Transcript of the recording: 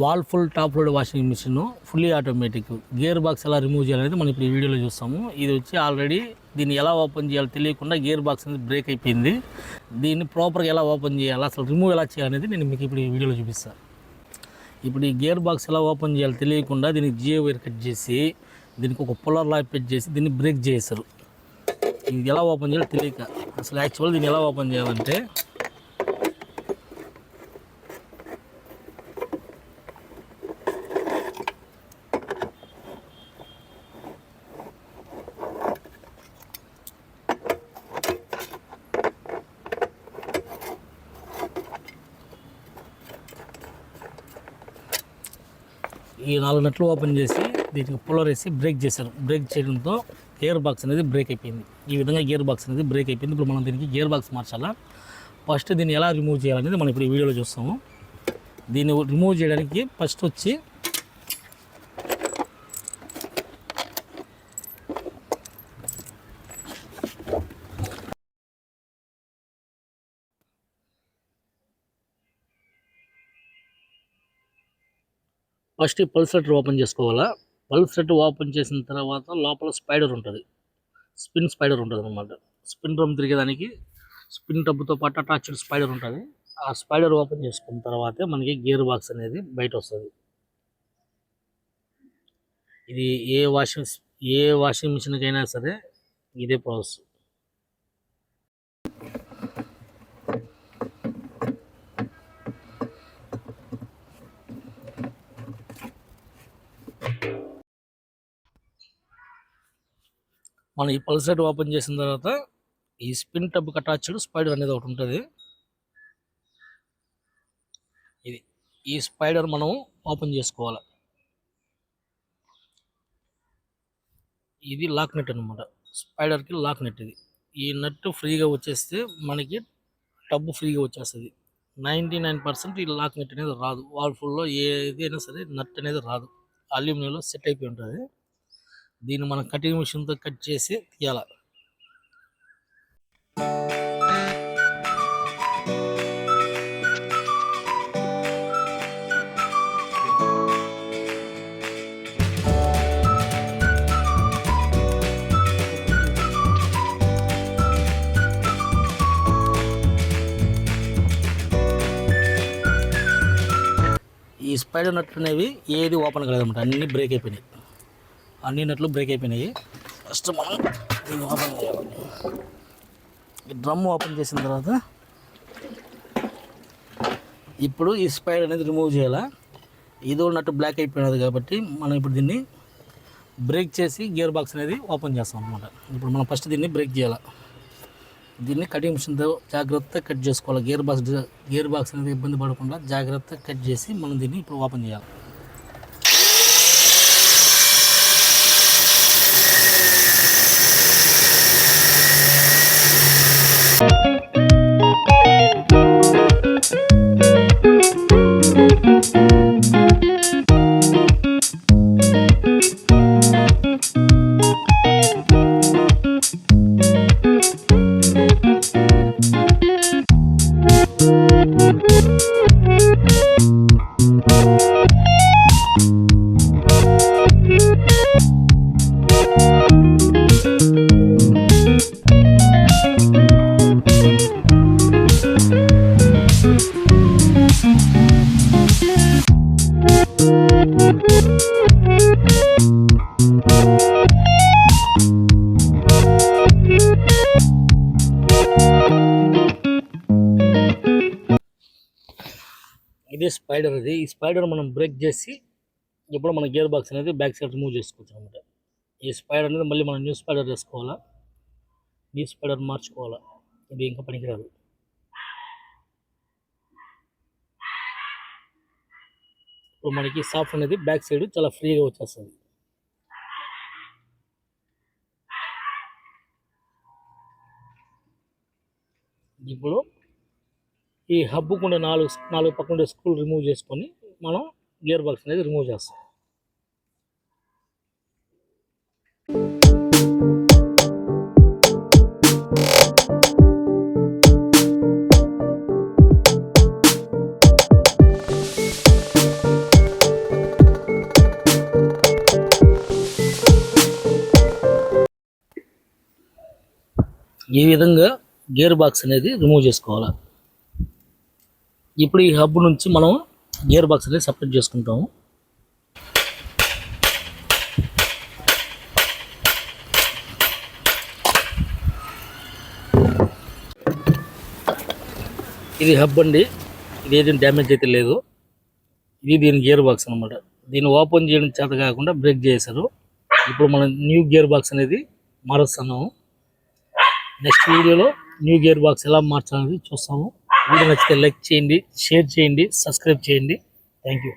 Wall full top load washing machine fully automatic. Gear box ఎలా remove చేయాలనేది మనం ఇప్పుడు ఈ వీడియోలో చూస్తాము. ఇది వచ్చి ఆల్రెడీ దీన్ని ఎలా ఓపెన్ చేయాలో తెలియకుండా గేర్ బాక్స్ అనేది బ్రేక్ అయిపోయింది. దీన్ని ప్రాపర్గా ఎలా ఓపెన్ చేయాలి, అసలు రిమూవ్ ఎలా చేయాలనేది నేను మీకు ఇప్పుడు ఈ వీడియోలో చూపిస్తాను. ఇప్పుడు ఈ గేర్ బాక్స్ ఎలా ఓపెన్ చేయాలో తెలియకుండా దీనికి జియో వైర్ కట్ చేసి దీనికి ఒక పుల్లర్ లాక్ పెట్టి చేసి దీన్ని బ్రేక్ చేశారు. ఇది ఎలా ఓపెన్ చేయాలో తెలియక అసలు యాక్చువల్ దీన్ని ఎలా ఓపెన్ చేయాలంటే ఈ 4 నట్లు ఓపెన్ చేసి దీనికి పుల్లర్ వేసి బ్రేక్ చేశారు. బ్రేక్ చేయడంతో గేర్ బాక్స్ అనేది బ్రేక్ అయిపోయింది. ఈ విధంగా గేర్ బాక్స్ అనేది బ్రేక్ అయిపోయింది. ఇప్పుడు మనం దీనికి గేర్ బాక్స్ మార్చాలా. ఫస్ట్ దీన్ని ఎలా రిమూవ్ చేయాలనేది మనం ఇప్పుడు ఈ వీడియోలో చూస్తాము. దీన్ని రిమూవ్ చేయడానికి ఫస్ట్ వచ్చి ఫస్ట్ ఈ పల్సెటర్ ఓపెన్ చేసుకోవాలా. పల్సెట్ ఓపెన్ చేసిన తర్వాత లోపల స్పైడర్ ఉంటుంది, స్పిన్ స్పైడర్ ఉంటుంది అనమాట. స్పిన్ డ్రమ్ తిరిగేదానికి స్పిన్ టబ్తో పాటు అటాచ్డ్ స్పైడర్ ఉంటుంది. ఆ స్పైడర్ ఓపెన్ చేసుకున్న తర్వాతే మనకి గేర్ బాక్స్ అనేది బయట వస్తుంది. ఇది ఏ వాషింగ్ మిషన్కి అయినా సరే ఇదే ప్రాసెస్. మనం ఈ పల్సెట్ ఓపెన్ చేసిన తర్వాత ఈ స్పిన్ టబ్కి అటాచ్డ్ స్పైడర్ అనేది ఒకటి ఉంటుంది. ఈ స్పైడర్ మనం ఓపెన్ చేసుకోవాలి. ఇది లాక్ నెట్ అనమాట. స్పైడర్కి లాక్ నెట్ ఇది. ఈ నట్ ఫ్రీగా వచ్చేస్తే మనకి టబ్ ఫ్రీగా వచ్చేస్తుంది. 99% ఈ లాక్ నెట్ అనేది రాదు. వాల్ఫుల్లో ఏదైనా సరే నట్ అనేది రాదు. అల్యూమినియంలో సెట్ అయిపోయి ఉంటుంది. దీన్ని మనం కటింగ్ మిషన్తో కట్ చేసి తీయాలి. ఈ స్పైడర్ నట్లు అనేవి ఏది ఓపెన్ కాలేదన్నమాట. అన్నీ బ్రేక్ అయిపోయినాయి. అన్ని నట్లు బ్రేక్ అయిపోయినాయి. ఫస్ట్ మనం దీన్ని ఓపెన్ చేయాలి. ఈ డ్రమ్ ఓపెన్ చేసిన తర్వాత ఇప్పుడు ఈ స్పైడర్ అనేది రిమూవ్ చేయాలా. ఇదో నట్టు బ్లాక్ అయిపోయినది కాబట్టి మనం ఇప్పుడు దీన్ని బ్రేక్ చేసి గేర్ బాక్స్ అనేది ఓపెన్ చేస్తాం అనమాట. ఇప్పుడు మనం ఫస్ట్ దీన్ని బ్రేక్ చేయాలి. దీన్ని కటింగ్ మిషన్తో జాగ్రత్తగా కట్ చేసుకోవాలి. గేర్ బాక్స్ అనేది ఇబ్బంది పడకుండా జాగ్రత్తగా కట్ చేసి మనం దీన్ని ఇప్పుడు ఓపెన్ చేయాలి. ఇదే స్పైడర్. ఈ స్పైడర్ మనం బ్రేక్ చేసి ఇప్పుడు మన గేర్ బాక్స్ అనేది బ్యాక్ సైడ్ రిమూవ్ చేసుకోవచ్చు అనమాట. ఈ స్పైడర్ అనేది మళ్ళీ మనం న్యూ స్పైడర్ వేసుకోవాలా. న్యూ స్పైడర్ మార్చుకోవాలా. ఇది ఇంకా పనికిరాదు. ఇప్పుడు మనకి సాఫ్ట్ అనేది బ్యాక్ సైడ్ చాలా ఫ్రీగా వచ్చేస్తుంది. ఇప్పుడు ఈ హబ్బుకుండే నాలుగు పక్కన స్క్రూలు రిమూవ్ చేసుకొని మనం గేర్ బాక్స్ అనేది రిమూవ్ చేస్తాం. ఈ విధంగా గేర్ బాక్స్ అనేది రిమూవ్ చేసుకోవాలి. ఇప్పుడు ఈ హబ్ నుంచి మనం గేర్ బాక్స్ అనేది సపరేట్ చేసుకుంటాము. ఇది హబ్ అండి, ఇది ఏదైనా డ్యామేజ్ అయితే లేదు. ఇది దీని గేర్ బాక్స్ అనమాట. దీన్ని ఓపెన్ చేయడం చేత కాకుండా బ్రేక్ చేశారు. ఇప్పుడు మనం న్యూ గేర్ బాక్స్ అనేది మారుస్తున్నాము. నెక్స్ట్ వీడియోలో న్యూ గేర్ బాక్స్ ఎలా మార్చాలనేది చూస్తాము. వీడియో నచ్చితే లైక్ చేయండి, షేర్ చేయండి, సబ్స్క్రైబ్ చేయండి. Thank you.